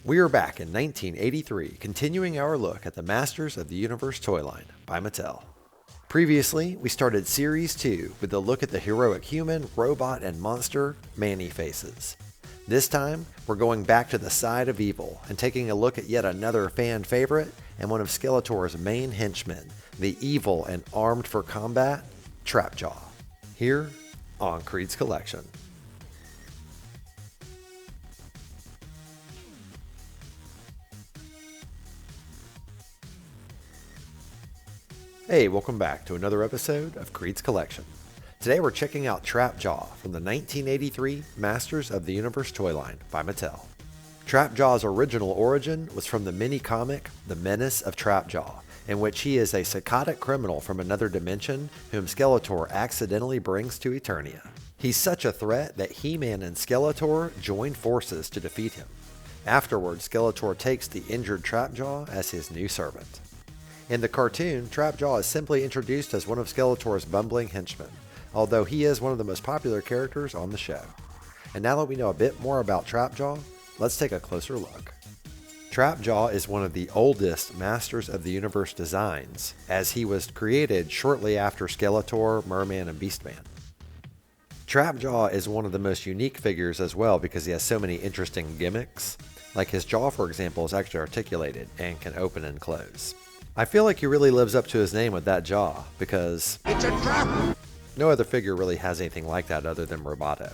We are back in 1983, continuing our look at the Masters of the Universe toy line by Mattel. Previously, we started Series 2 with a look at the heroic human, robot, and monster Man-E-Faces. This time, we're going back to the side of evil and taking a look at yet another fan favorite and one of Skeletor's main henchmen, the evil and armed for combat, Trapjaw. Here on KREED'S Collection. Hey, welcome back to another episode of KREED'S Collection. Today we're checking out Trapjaw from the 1983 Masters of the Universe toy line by Mattel. Trapjaw's original origin was from the mini-comic The Menace of Trapjaw, in which he is a psychotic criminal from another dimension whom Skeletor accidentally brings to Eternia. He's such a threat that He-Man and Skeletor join forces to defeat him. Afterward, Skeletor takes the injured Trapjaw as his new servant. In the cartoon, Trapjaw is simply introduced as one of Skeletor's bumbling henchmen, although he is one of the most popular characters on the show. And now that we know a bit more about Trapjaw, let's take a closer look. Trapjaw is one of the oldest Masters of the Universe designs, as he was created shortly after Skeletor, Merman, and Beastman. Trapjaw is one of the most unique figures as well because he has so many interesting gimmicks. Like his jaw, for example, is actually articulated and can open and close. I feel like he really lives up to his name with that jaw, because it's a trap! No other figure really has anything like that other than Roboto.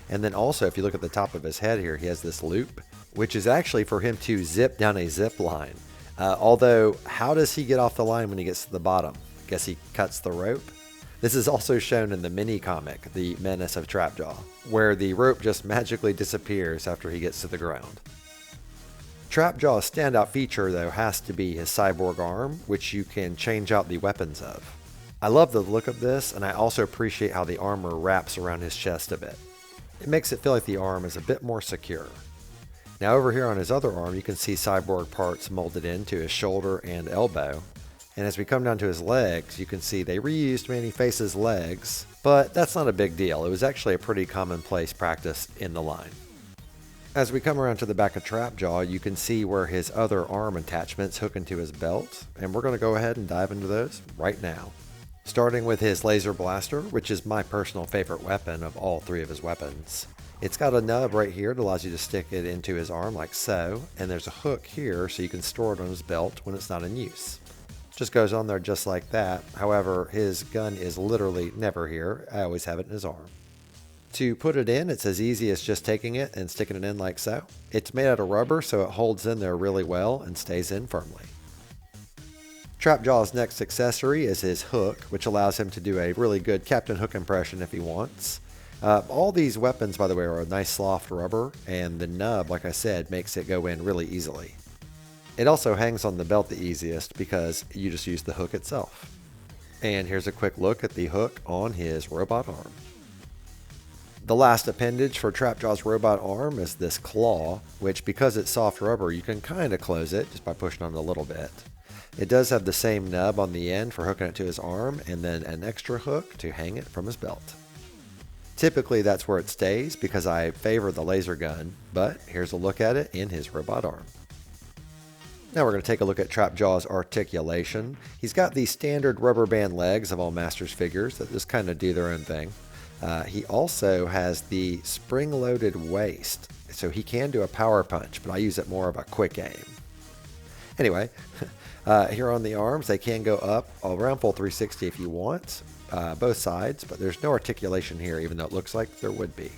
And then also, if you look at the top of his head here, he has this loop, which is actually for him to zip down a zip line. Although, how does he get off the line when he gets to the bottom? I guess he cuts the rope? This is also shown in the mini-comic, The Menace of Trapjaw, where the rope just magically disappears after he gets to the ground. Trapjaw's standout feature, though, has to be his cyborg arm, which you can change out the weapons of. I love the look of this, and I also appreciate how the armor wraps around his chest a bit. It makes it feel like the arm is a bit more secure. Now over here on his other arm, you can see cyborg parts molded into his shoulder and elbow. And as we come down to his legs, you can see they reused Man-E-Face's legs, but that's not a big deal. It was actually a pretty commonplace practice in the line. As we come around to the back of Trapjaw, you can see where his other arm attachments hook into his belt, and we're going to go ahead and dive into those right now. Starting with his laser blaster, which is my personal favorite weapon of all three of his weapons. It's got a nub right here that allows you to stick it into his arm like so, and there's a hook here so you can store it on his belt when it's not in use. Just goes on there just like that. However, his gun is literally never here. I always have it in his arm. To put it in, it's as easy as just taking it and sticking it in like so. It's made out of rubber, so it holds in there really well and stays in firmly. Trapjaw's next accessory is his hook, which allows him to do a really good Captain Hook impression if he wants. All these weapons, by the way, are a nice soft rubber, and the nub, like I said, makes it go in really easily. It also hangs on the belt the easiest because you just use the hook itself. And here's a quick look at the hook on his robot arm. The last appendage for Trapjaw's robot arm is this claw, which because it's soft rubber, you can kind of close it just by pushing on it a little bit. It does have the same nub on the end for hooking it to his arm, and then an extra hook to hang it from his belt. Typically that's where it stays because I favor the laser gun, but here's a look at it in his robot arm. Now we're going to take a look at Trapjaw's articulation. He's got the standard rubber band legs of all Masters figures that just kind of do their own thing. He also has the spring-loaded waist, so he can do a power punch, but I use it more of a quick aim. Anyway, here on the arms, they can go up around full 360 if you want, both sides, but there's no articulation here, even though it looks like there would be.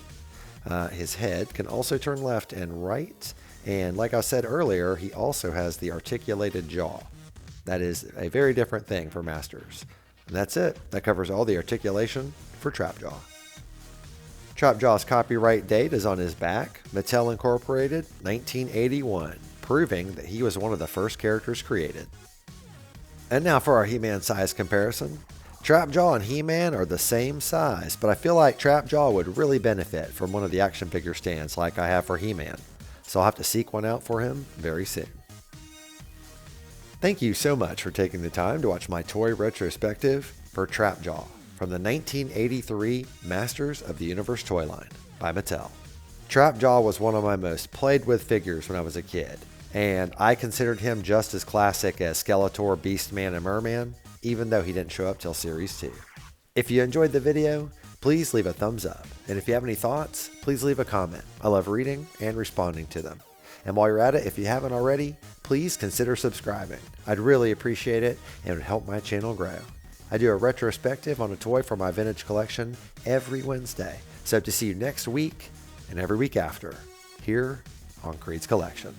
His head can also turn left and right, and like I said earlier, he also has the articulated jaw. That is a very different thing for Masters. And that's it. That covers all the articulation for Trapjaw. Trapjaw's copyright date is on his back, Mattel Incorporated, 1981, proving that he was one of the first characters created. And now for our He-Man size comparison. Trapjaw and He-Man are the same size, but I feel like Trapjaw would really benefit from one of the action figure stands like I have for He-Man, so I'll have to seek one out for him very soon. Thank you so much for taking the time to watch my toy retrospective for Trapjaw from the 1983 Masters of the Universe toy line by Mattel. Trapjaw was one of my most played with figures when I was a kid, and I considered him just as classic as Skeletor, Beastman, and Merman, even though he didn't show up till Series 2. If you enjoyed the video, please leave a thumbs up, and if you have any thoughts, please leave a comment. I love reading and responding to them. And while you're at it, if you haven't already, please consider subscribing. I'd really appreciate it, and it would help my channel grow. I do a retrospective on a toy for my vintage collection every Wednesday, so I hope to see you next week and every week after, here on KREED'S Collection.